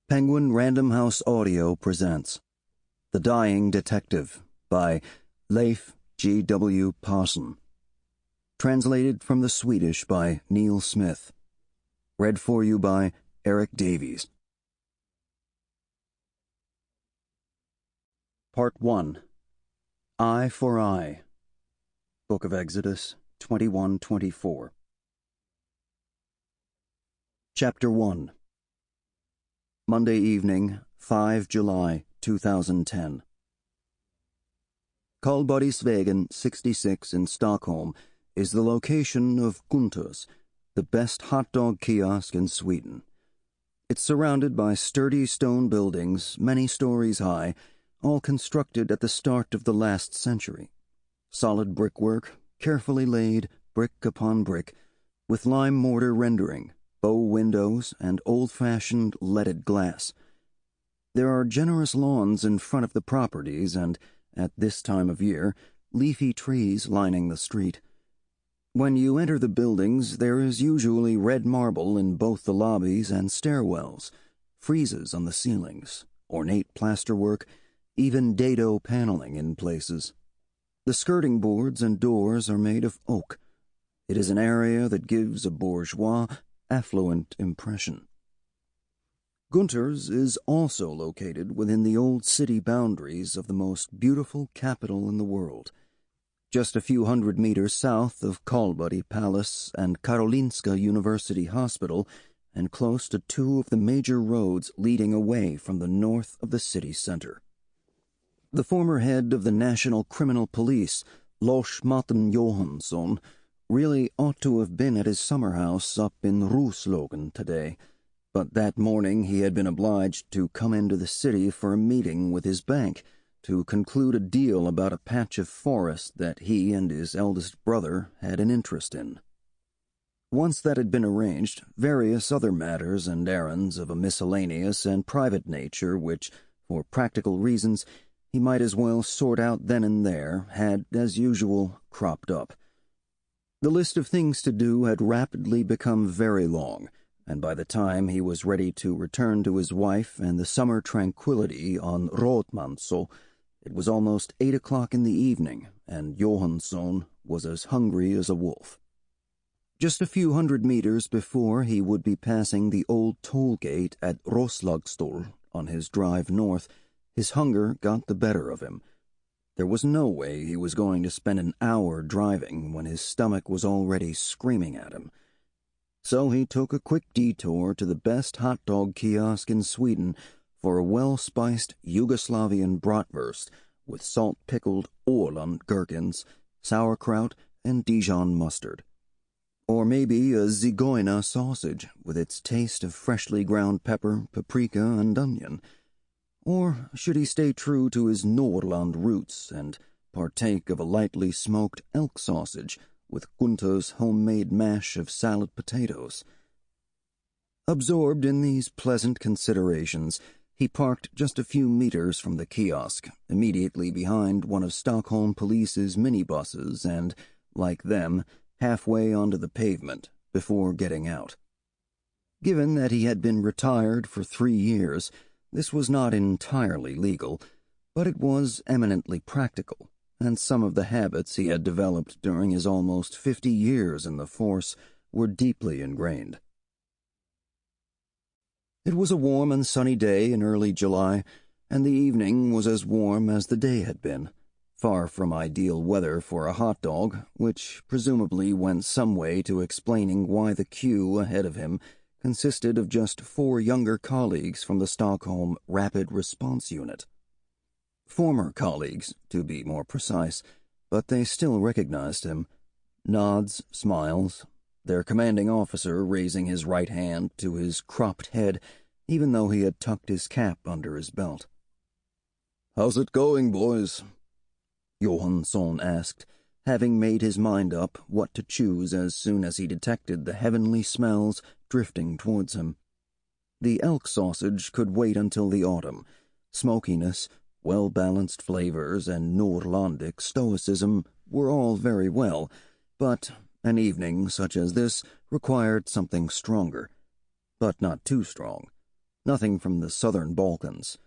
Penguin Random House Audio presents The Dying Detective by Leif G.W. Persson. Translated from the Swedish by Neil Smith. Read for you by Erik Davies. Part 1. Eye for Eye. Book of Exodus 21:24. Chapter 1. Monday evening, 5 July 2010. Karlbergsvägen 66 in Stockholm is the location of Gunter's, the best hot dog kiosk in Sweden. It's surrounded by sturdy stone buildings, many stories high, all constructed at the start of the last century. Solid brickwork, carefully laid, brick upon brick, with lime mortar rendering, bow windows, and old-fashioned leaded glass. There are generous lawns in front of the properties and, at this time of year, leafy trees lining the street. When you enter the buildings, there is usually red marble in both the lobbies and stairwells, friezes on the ceilings, ornate plasterwork, even dado paneling in places. The skirting boards and doors are made of oak. It is an area that gives a bourgeois, affluent impression. Gunter's is also located within the old city boundaries of the most beautiful capital in the world, just a few hundred meters south of Karlberg Palace and Karolinska University Hospital, and close to two of the major roads leading away from the north of the city center. The former head of the National Criminal Police, LARS MARTIN JOHANSSON, really ought to have been at his summer house up in Rosenkrantz today, but that morning he had been obliged to come into the city for a meeting with his bank to conclude a deal about a patch of forest that he and his eldest brother had an interest in. Once that had been arranged, various other matters and errands of a miscellaneous and private nature which, for practical reasons, he might as well sort out then and there, had, as usual, cropped up. The list of things to do had rapidly become very long, and by the time he was ready to return to his wife and the summer tranquility on Rådmansö, it was almost 8 o'clock in the evening, and Johansson was as hungry as a wolf. Just a few hundred meters before he would be passing the old toll gate at Roslagsstol on his drive north, his hunger got the better of him. There was no way he was going to spend an hour driving when his stomach was already screaming at him. So he took a quick detour to the best hot dog kiosk in Sweden for a well-spiced Yugoslavian bratwurst with salt-pickled Åland gherkins, sauerkraut, and Dijon mustard. Or maybe a zigeuner sausage with its taste of freshly ground pepper, paprika, and onion. Or should he stay true to his Norrland roots and partake of a lightly smoked elk sausage with Gunter's homemade mash of salad potatoes? Absorbed in these pleasant considerations, he parked just a few meters from the kiosk, immediately behind one of Stockholm Police's minibuses and, like them, halfway onto the pavement before getting out. Given that he had been retired for 3 years, this was not entirely legal, but it was eminently practical, and some of the habits he had developed during his almost 50 years in the force were deeply ingrained. It was a warm and sunny day in early July, and the evening was as warm as the day had been, far from ideal weather for a hot dog, which presumably went some way to explaining why the queue ahead of him consisted of just 4 younger colleagues from the Stockholm Rapid Response Unit. Former colleagues, to be more precise, but they still recognized him. Nods, smiles, their commanding officer raising his right hand to his cropped head, even though he had tucked his cap under his belt. "How's it going, boys?" Johansson asked, having made his mind up what to choose as soon as he detected the heavenly smells drifting towards him. The elk sausage could wait until the autumn. Smokiness, well-balanced flavors, and Norrlandic stoicism were all very well, but an evening such as this required something stronger, but not too strong. Nothing from the southern Balkans.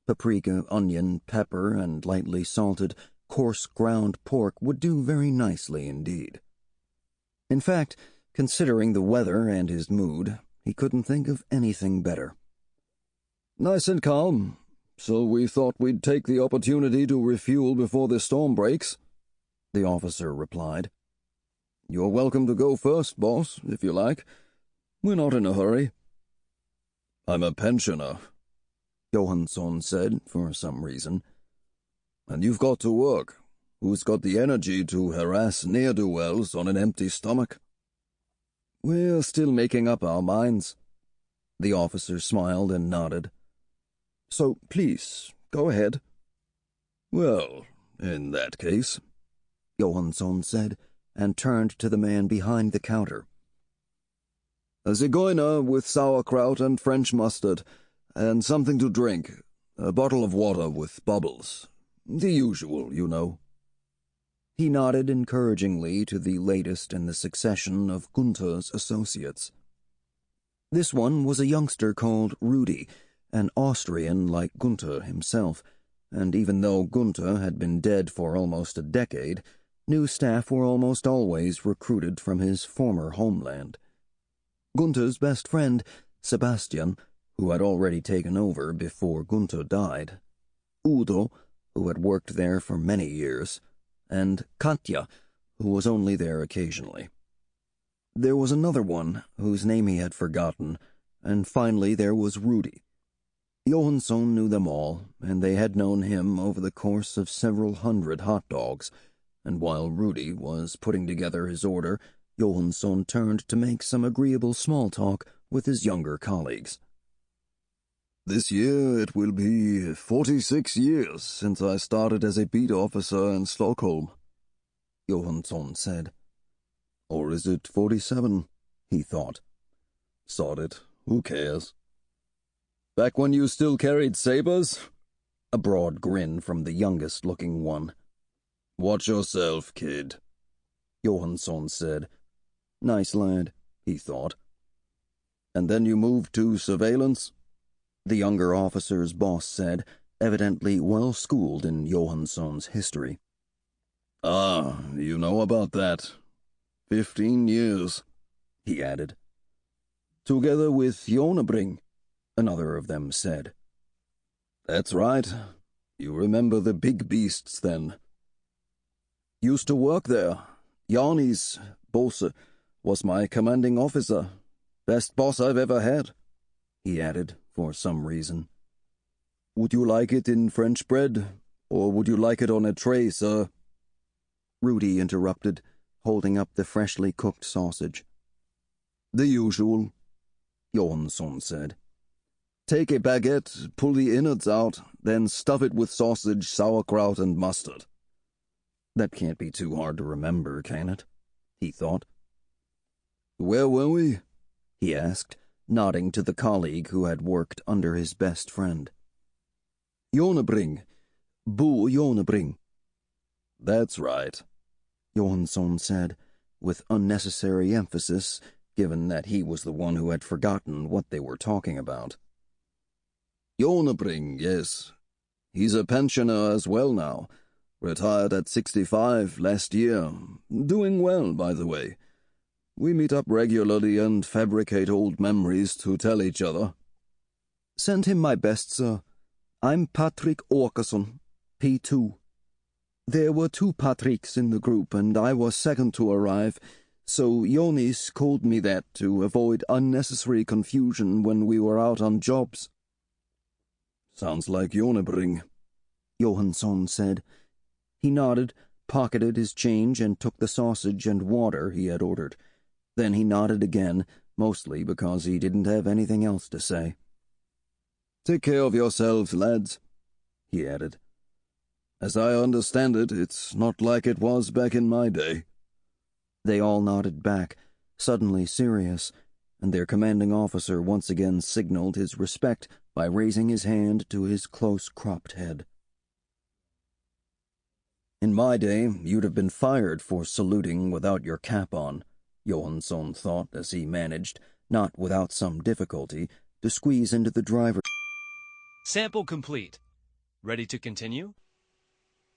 Paprika, onion, pepper, and lightly salted, coarse ground pork would do very nicely indeed. In fact, considering the weather and his mood, he couldn't think of anything better. "Nice and calm, so we thought we'd take the opportunity to refuel before the storm breaks," the officer replied. "You're welcome to go first, boss, if you like. We're not in a hurry." "I'm a pensioner," Johansson said for some reason. "And you've got to work. Who's got the energy to harass ne'er-do-wells on an empty stomach?" "We're still making up our minds." The officer smiled and nodded. "So, please, go ahead." "Well, in that case," Johansson said, and turned to the man behind the counter. "A zigeuner with sauerkraut and French mustard, and something to drink. A bottle of water with bubbles. The usual, you know." He nodded encouragingly to the latest in the succession of Gunther's associates. This one was a youngster called Rudy, an Austrian like Gunther himself, and even though Gunther had been dead for almost a decade, new staff were almost always recruited from his former homeland. Gunther's best friend, Sebastian, who had already taken over before Gunther died, Udo, who had worked there for many years, and Katja, who was only there occasionally. There was another one, whose name he had forgotten, and finally there was Rudy. Johansson knew them all, and they had known him over the course of several hundred hot dogs, and while Rudy was putting together his order, Johansson turned to make some agreeable small talk with his younger colleagues. "This year it will be 46 years since I started as a beat officer in Stockholm," Johansson said. "Or is it 47? He thought. Sod it, who cares? "Back when you still carried sabers?" A broad grin from the youngest-looking one. "Watch yourself, kid," Johansson said. Nice lad, he thought. "And then you moved to surveillance?" the younger officer's boss said, evidently well-schooled in Johansson's history. "Ah, you know about that. 15 years, he added. "Together with Unabridged," another of them said. "That's right. You remember the big beasts, then." "Used to work there. Jarni's boss was my commanding officer. Best boss I've ever had," he added, for some reason. "Would you like it in French bread, or would you like it on a tray, sir?" Rudy interrupted, holding up the freshly cooked sausage. "The usual," Johansson said. "Take a baguette, pull the innards out, then stuff it with sausage, sauerkraut, and mustard." That can't be too hard to remember, can it? He thought. "Where were we?" he asked, nodding to the colleague who had worked under his best friend. "Unabridged. Bo Unabridged." "That's right," Johansson said, with unnecessary emphasis, given that he was the one who had forgotten what they were talking about. "Unabridged, yes. He's a pensioner as well now. Retired at 65 last year. Doing well, by the way. We meet up regularly and fabricate old memories to tell each other." "Send him my best, sir. I'm Patrick Åkesson, P2. There were 2 Patricks in the group, and I was second to arrive, so Jonis called me that to avoid unnecessary confusion when we were out on jobs." "Sounds like Unabridged," Johansson said. He nodded, pocketed his change, and took the sausage and water he had ordered. Then he nodded again, mostly because he didn't have anything else to say. "Take care of yourselves, lads," he added. "As I understand it, it's not like it was back in my day." They all nodded back, suddenly serious, and their commanding officer once again signaled his respect by raising his hand to his close-cropped head. "In my day, you'd have been fired for saluting without your cap on," Johansson thought as he managed, not without some difficulty, to squeeze into the driver. Sample complete. Ready to continue?